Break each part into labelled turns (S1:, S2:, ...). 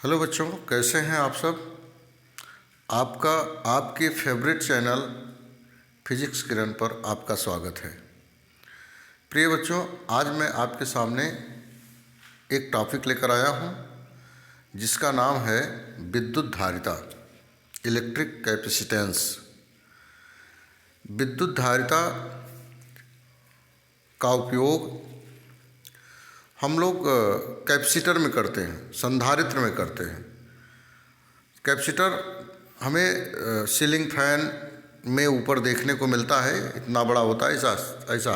S1: Hello बच्चों, कैसे हैं आप सब। आपके फेवरेट चैनल फिजिक्स किरण पर आपका स्वागत है। प्रिय बच्चों, आज मैं आपके सामने एक टॉपिक लेकर आया हूं जिसका नाम है विद्युत धारिता, इलेक्ट्रिक कैपेसिटेंस। विद्युत धारिता का उपयोग हम लोग कैपेसिटर में करते हैं, संधारित्र में करते हैं। कैपेसिटर हमें सीलिंग फैन में ऊपर देखने को मिलता है, इतना बड़ा होता है, ऐसा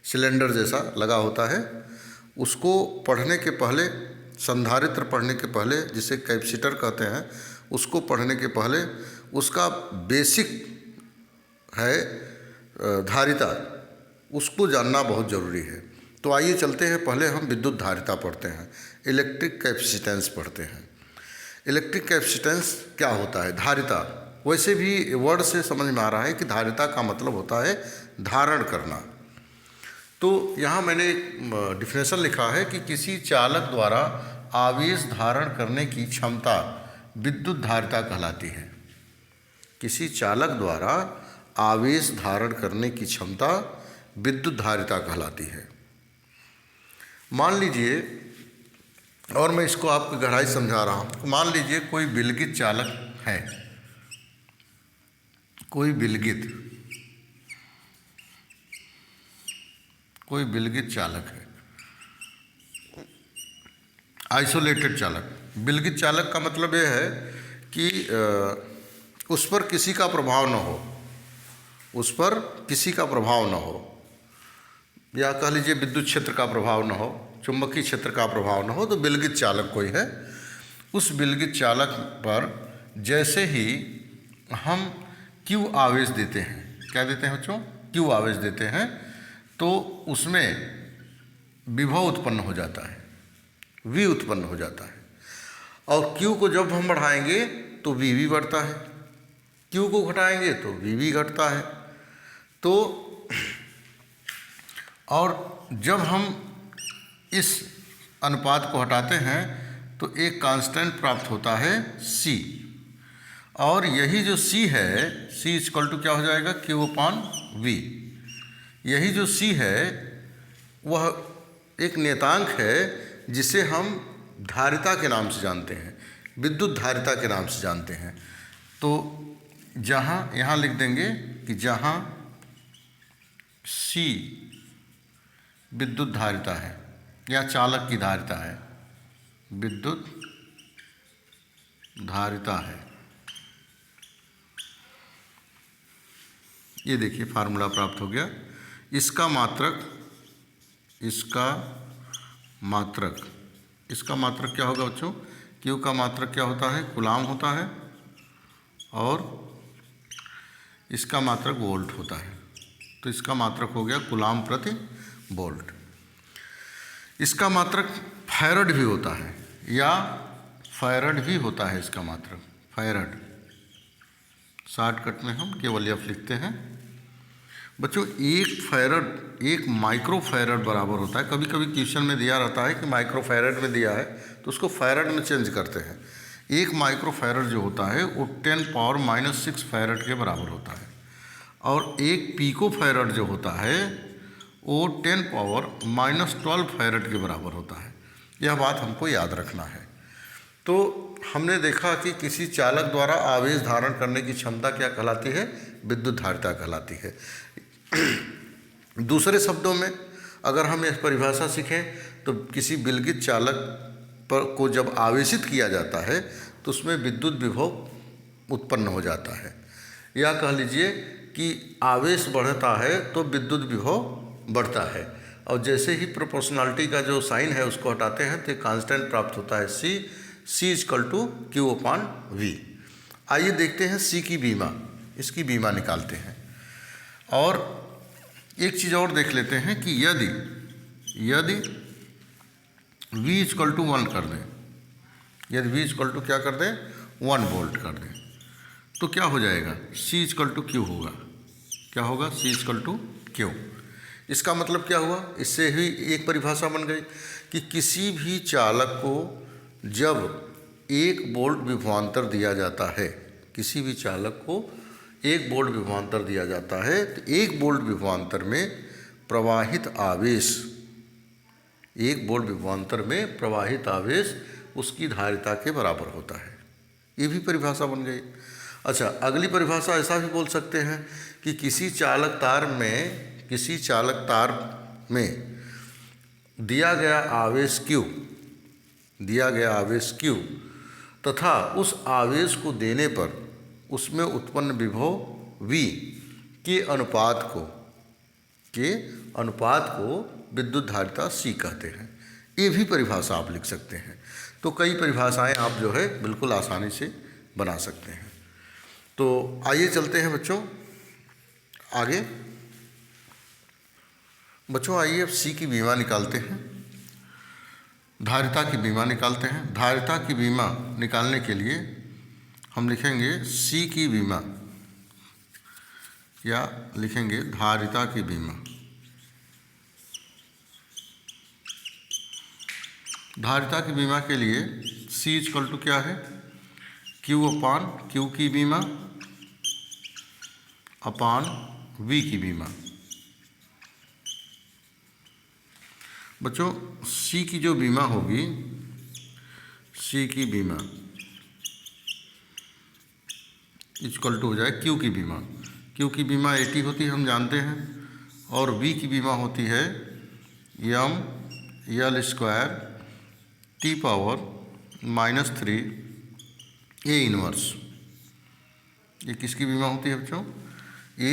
S1: सिलेंडर जैसा लगा होता है। उसको पढ़ने के पहले, संधारित्र पढ़ने के पहले, जिसे कैपेसिटर कहते हैं, उसको पढ़ने के पहले उसका बेसिक है धारिता, उसको जानना बहुत ज़रूरी है। तो आइए चलते हैं, पहले हम विद्युत धारिता पढ़ते हैं, इलेक्ट्रिक कैपेसिटेंस पढ़ते हैं। इलेक्ट्रिक कैपेसिटेंस क्या होता है? धारिता। वैसे भी वर्ड से समझ में आ रहा है कि धारिता का मतलब होता है धारण करना। तो यहाँ मैंने एक डिफिनेशन लिखा है कि किसी चालक द्वारा आवेश धारण करने की क्षमता विद्युत धारिता कहलाती है। किसी चालक द्वारा आवेश धारण करने की क्षमता विद्युत धारिता कहलाती है। मान लीजिए, और मैं इसको आपको गहराई समझा रहा हूँ। मान लीजिए कोई विलगित चालक है, कोई विलगित चालक है, आइसोलेटेड चालक। विलगित चालक का मतलब यह है कि उस पर किसी का प्रभाव न हो, उस पर किसी का प्रभाव न हो, या कह लीजिए विद्युत क्षेत्र का प्रभाव न हो, चुंबकीय क्षेत्र का प्रभाव न हो, तो विलगित चालक कोई है। उस विलगित चालक पर जैसे ही हम Q आवेश देते हैं, क्या देते हैं बच्चों? Q आवेश देते हैं, तो उसमें विभव उत्पन्न हो जाता है, V उत्पन्न हो जाता है। और Q को जब हम बढ़ाएंगे तो V भी बढ़ता है, Q को घटाएंगे तो V भी घटता है। तो और जब हम इस अनुपात को हटाते हैं तो एक कांस्टेंट प्राप्त होता है C। और यही जो C है, C इक्वल टू क्या हो जाएगा? Q/V। यही जो C है वह एक नियतांक है जिसे हम धारिता के नाम से जानते हैं, विद्युत धारिता के नाम से जानते हैं। तो जहाँ यहाँ लिख देंगे कि जहाँ C विद्युत धारिता है या चालक की धारिता है, विद्युत धारिता है। ये देखिए फार्मूला प्राप्त हो गया। इसका मात्रक क्या होगा बच्चों? Q का मात्रक क्या होता है? कूलाम होता है, और इसका मात्रक वोल्ट होता है। तो इसका मात्रक हो गया कूलाम प्रति वोल्ट। इसका मात्रक फैरड भी होता है, या फैरड भी होता है इसका मात्रक, फैरड। शॉर्टकट में हम केवल F लिखते हैं। बच्चों, एक फैरड 1 माइक्रो फैरड बराबर होता है। कभी कभी क्वेश्चन में दिया रहता है कि माइक्रो फैरड में दिया है, तो उसको फैरड में चेंज करते हैं। 1 माइक्रो फैरड जो होता है वो 10⁻⁻⁶ फैरड के बराबर होता है। और 1 पीको फैरड जो होता है वो 10⁻⁻12 फैरड के बराबर होता है। यह बात हमको याद रखना है। तो हमने देखा कि किसी चालक द्वारा आवेश धारण करने की क्षमता क्या कहलाती है? विद्युत धारिता कहलाती है। दूसरे शब्दों में अगर हम यह परिभाषा सीखें तो किसी विलगित चालक पर को जब आवेशित किया जाता है तो उसमें विद्युत विभव उत्पन्न हो जाता है, या कह लीजिए कि आवेश बढ़ता है तो विद्युत विभव बढ़ता है। और जैसे ही प्रोपोर्शनलिटी का जो साइन है उसको हटाते हैं तो कांस्टेंट प्राप्त होता है C इक्वल टू Q/V। आइए देखते हैं C की बीमा, इसकी बीमा निकालते हैं। और एक चीज़ और देख लेते हैं कि यदि V इक्वल टू 1 कर दें, यदि V इक्वल टू क्या कर दें? 1 वोल्ट कर दें, तो क्या हो जाएगा? C इक्वल टू Q होगा। क्या होगा? C equal to Q। इसका मतलब क्या हुआ? इससे ही एक परिभाषा बन गई कि किसी भी चालक को जब 1 वोल्ट विभवांतर दिया जाता है, किसी भी चालक को 1 वोल्ट विभवांतर दिया जाता है, तो 1 वोल्ट विभवांतर में प्रवाहित आवेश, 1 वोल्ट विभवांतर में प्रवाहित आवेश उसकी धारिता के बराबर होता है। ये भी परिभाषा बन गई। अच्छा, अगली परिभाषा ऐसा भी बोल सकते हैं कि किसी चालक तार में दिया गया आवेश Q तथा उस आवेश को देने पर उसमें उत्पन्न विभव V के अनुपात को विद्युत धारिता C कहते हैं। ये भी परिभाषा आप लिख सकते हैं। तो कई परिभाषाएं आप जो है बिल्कुल आसानी से बना सकते हैं। तो आइए चलते हैं बच्चों आगे। बच्चों आइए अब C की बीमा निकालते हैं, धारिता की बीमा निकालते हैं। धारिता की बीमा निकालने के लिए हम लिखेंगे C की बीमा, या लिखेंगे धारिता की बीमा। धारिता की बीमा के लिए C इक्वल टू क्या है, Q की बीमा अपान V की बीमा। बच्चों C की जो बीमा होगी, C की बीमा इक्वल टू हो जाए Q की बीमा। Q की बीमा 80 होती है, हम जानते हैं, और V की बीमा होती है mL² T⁻³ A इनवर्स। ये किसकी बीमा होती है बच्चों, ये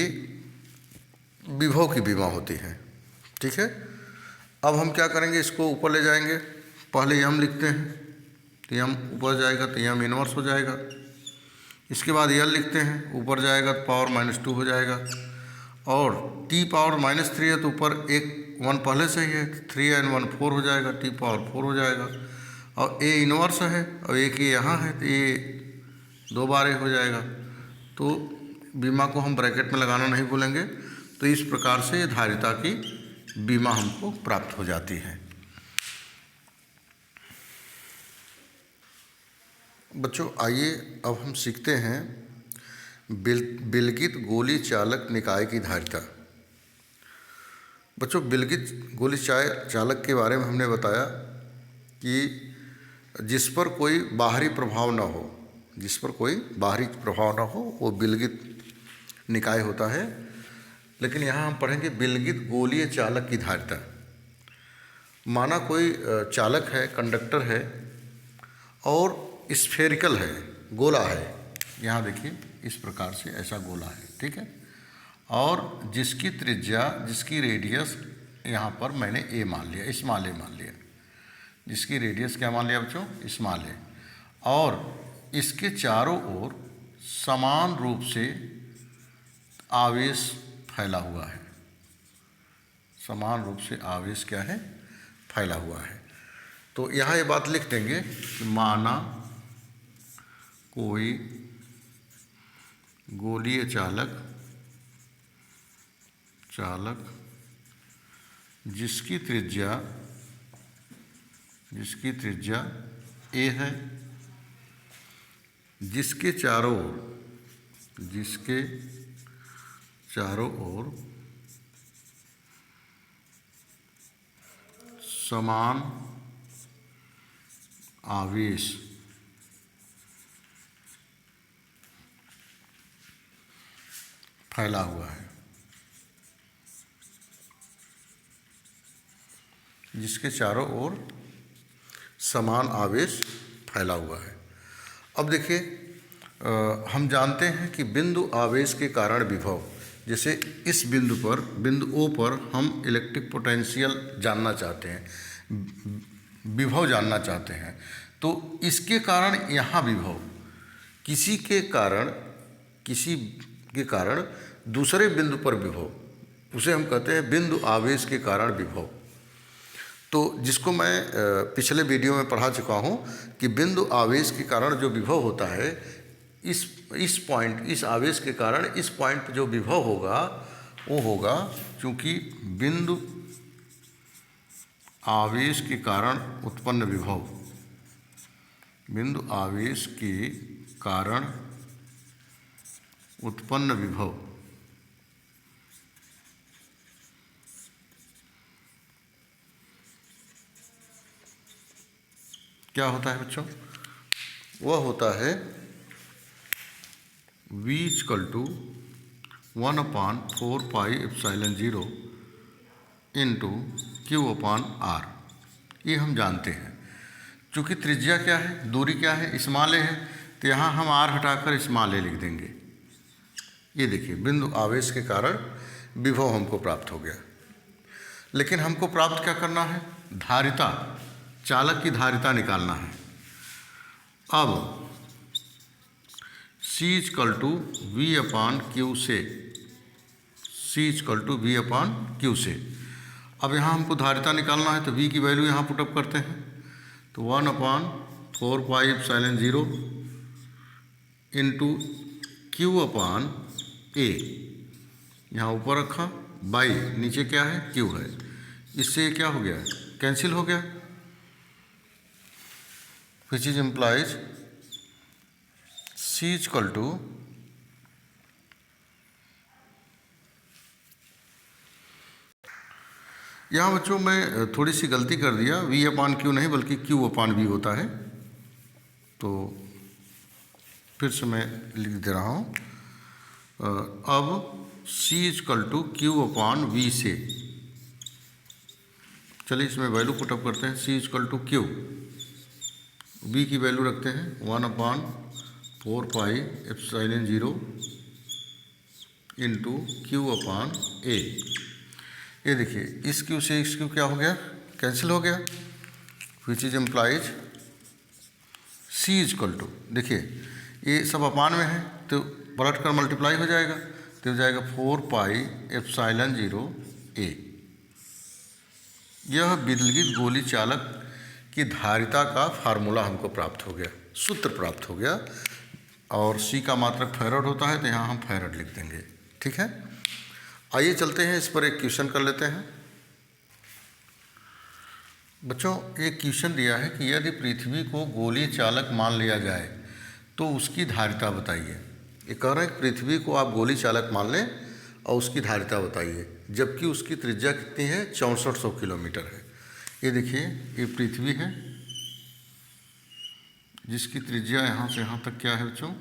S1: विभव की बीमा होती है। ठीक है, अब हम क्या करेंगे, इसको ऊपर ले जाएंगे। पहले यम लिखते हैं, तो यम ऊपर जाएगा तो यम इनवर्स हो जाएगा। इसके बाद यल लिखते हैं, ऊपर जाएगा तो पावर -2 हो जाएगा, और T⁻³ है तो ऊपर एक 1 पहले से ही है, 3 and 1 4 हो जाएगा, T⁻4 हो जाएगा, और A इनवर्स है और एक ये यहाँ है तो ये 2 बार हो जाएगा। तो बीमा को हम ब्रैकेट में लगाना नहीं भूलेंगे। तो इस प्रकार से ये धारिता की बीमा हमको प्राप्त हो जाती है। बच्चों आइए अब हम सीखते हैं विलगित गोली चालक निकाय की धारिता। बच्चों विलगित गोली चालक के बारे में हमने बताया कि जिस पर कोई बाहरी प्रभाव न हो, वो विलगित निकाय होता है। लेकिन यहाँ हम पढ़ेंगे विलगित गोलीय चालक की धारिता। माना कोई चालक है, कंडक्टर है, और स्फेरिकल है, गोला है। यहाँ देखिए इस प्रकार से ऐसा गोला है, ठीक है, और जिसकी त्रिज्या, जिसकी रेडियस यहाँ पर मैंने ए मान लिया, स्मॉल ए मान लिया। जिसकी रेडियस क्या मान लिया बच्चों, स्मॉल ए, और इसके चारों ओर समान रूप से आवेश फैला हुआ है। समान रूप से आवेश क्या है, फैला हुआ है। तो यहाँ ये बात लिख देंगे कि माना कोई गोलीय चालक जिसकी त्रिज्या ए है, जिसके चारों ओर समान आवेश फैला हुआ है, जिसके चारों ओर समान आवेश फैला हुआ है। अब देखिए हम जानते हैं कि बिंदु आवेश के कारण विभव, जैसे इस बिंदु पर, बिंदु O पर हम इलेक्ट्रिक पोटेंशियल जानना चाहते हैं, विभव जानना चाहते हैं, तो इसके कारण यहाँ विभव, किसी के कारण दूसरे बिंदु पर विभव, उसे हम कहते हैं बिंदु आवेश के कारण विभव। तो जिसको मैं पिछले वीडियो में पढ़ा चुका हूँ कि बिंदु आवेश के कारण जो विभव होता है, इस आवेश के कारण इस पॉइंट पर जो विभव होगा वो होगा, चूँकि बिंदु आवेश के कारण उत्पन्न बिंदु आवेश के कारण उत्पन्न विभव क्या होता है बच्चों? वह होता है V = 1/4πε0 इंटू Q/R। ये हम जानते हैं। चूँकि त्रिज्या क्या है, दूरी क्या है, स्मॉल ए है, तो यहाँ हम R हटाकर स्मॉल ए लिख देंगे। ये देखिए, बिंदु आवेश के कारण विभव हमको प्राप्त हो गया। लेकिन हमको प्राप्त क्या करना है? धारिता, चालक की धारिता निकालना है। अब C = V/Q से, C = V/Q से, अब यहाँ हमको धारिता निकालना है, तो V की वैल्यू यहाँ पुटअप करते हैं। तो 1/4πε0 इंटू Q/A, यहाँ ऊपर रखा, बाई नीचे क्या है? Q है। इससे क्या हो गया? कैंसिल हो गया, which is implies C = यहाँ बच्चों मैं थोड़ी सी गलती कर दिया, V/Q नहीं बल्कि Q/V होता है। तो फिर से मैं लिख दे रहा हूँ। अब C = Q/V से, चलिए इसमें वैल्यू पुटअप करते हैं। C = Q, V की वैल्यू रखते हैं 1/4πε0 इंटू Q/A। ये देखिए, इस Q से इस Q क्या हो गया? कैंसिल हो गया, विच इज एम्प्लाइज C = देखिए ये सब अपान में है तो पलट कर मल्टीप्लाई हो जाएगा, तो हो जाएगा 4πε0A। यह विद्युत गोली चालक की धारिता का फार्मूला हमको प्राप्त हो गया, सूत्र प्राप्त हो गया। और C का मात्रक फैराड होता है, तो यहाँ हम फैराड लिख देंगे। ठीक है, आइए चलते हैं, इस पर एक क्वेश्चन कर लेते हैं। बच्चों, एक क्वेश्चन दिया है कि यदि पृथ्वी को गोली चालक मान लिया जाए तो उसकी धारिता बताइए। ये कह रहे हैं कि पृथ्वी को आप गोली चालक मान लें और उसकी धारिता बताइए, जबकि उसकी त्रिज्या कितनी है? 6400 किलोमीटर है। ये देखिए, ये पृथ्वी है जिसकी त्रिज्या यहाँ से यहाँ तक क्या है बच्चों?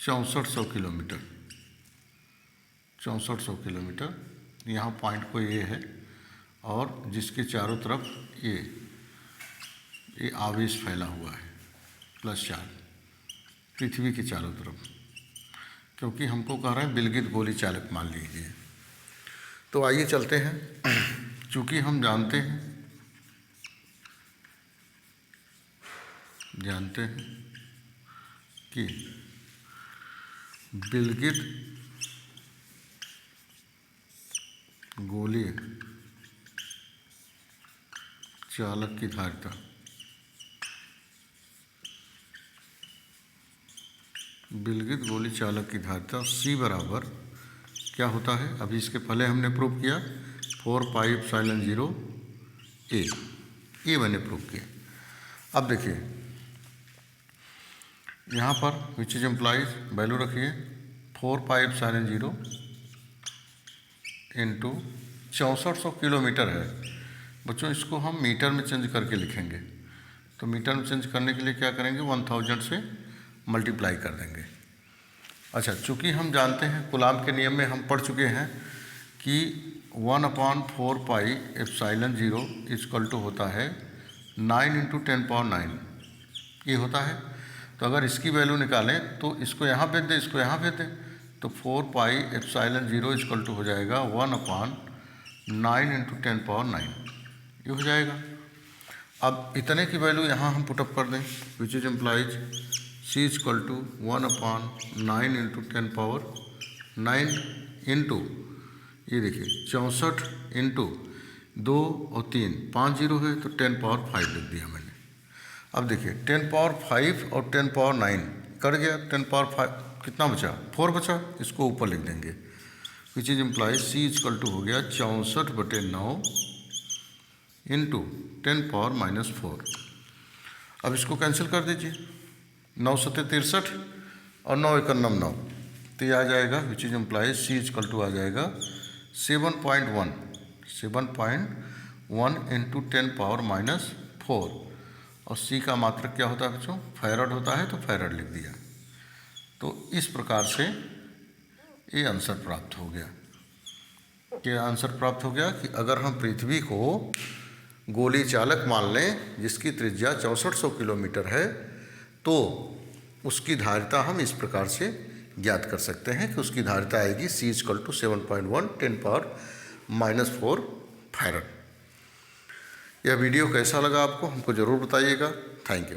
S1: 6400 किलोमीटर। 6400 किलोमीटर। यहाँ पॉइंट को ये है और जिसके चारों तरफ ये आवेश फैला हुआ है +4 पृथ्वी के चारों तरफ, क्योंकि हमको कह रहे हैं विद्युत गोली चालक मान लीजिए। तो आइए चलते हैं। चूँकि हम जानते हैं कि विद्युत गोली चालक की धारिता विद्युत गोली चालक की धारिता C बराबर क्या होता है? अभी इसके पहले हमने प्रूव किया 4πε0A, ये मैंने प्रूव किया। अब देखिए यहाँ पर विच इज एम्प्लाइज वैल्यू रखिए 4πε0 इंटू 6400 किलोमीटर है। बच्चों, इसको हम मीटर में चेंज करके लिखेंगे, तो मीटर में चेंज करने के लिए क्या करेंगे? 1000 से मल्टीप्लाई कर देंगे। अच्छा, चूँकि हम जानते हैं, कूलाम के नियम में हम पढ़ चुके हैं कि 1/4πε0 = होता है 9 × 10⁹ ये होता है। तो अगर इसकी वैल्यू निकालें तो इसको यहाँ भेज दें, इसको यहाँ भेज दें, तो 4πε0 = हो जाएगा 1/9 × 10⁹ ये हो जाएगा। अब इतने की वैल्यू यहाँ हम पुटअप कर दें, which is implies C = 1/9 × 10⁹ into ये देखिए 64 इंटू 2 और 3 5 0 है, तो 10⁵ लिख दिया मैंने। अब देखिए 10⁵ और 10⁹ कट गया, 10⁵ कितना बचा? 4 बचा, इसको ऊपर लिख देंगे, विच इज एम्प्लाइज C = हो गया 64/9 इंटू 10⁻⁻⁴। अब इसको कैंसिल कर दीजिए, 9 सत्ते 63 और 9 एकम 9, तो ये आ जाएगा which is implies C equal to आ जाएगा 7.1 इंटू 10⁻⁻⁴, और C का मात्रक क्या होता है बच्चों, फैरड होता है, तो फैरड लिख दिया। तो इस प्रकार से ये आंसर प्राप्त हो गया। क्या आंसर प्राप्त हो गया कि अगर हम पृथ्वी को गोली चालक मान लें जिसकी त्रिज्या 6400 किलोमीटर है, तो उसकी धारिता हम इस प्रकार से ज्ञात कर सकते हैं कि उसकी धारिता आएगी C इक्वल टू 7.1 10⁻⁻⁴ फैरड। यह वीडियो कैसा लगा आपको हमको ज़रूर बताइएगा। Thank you.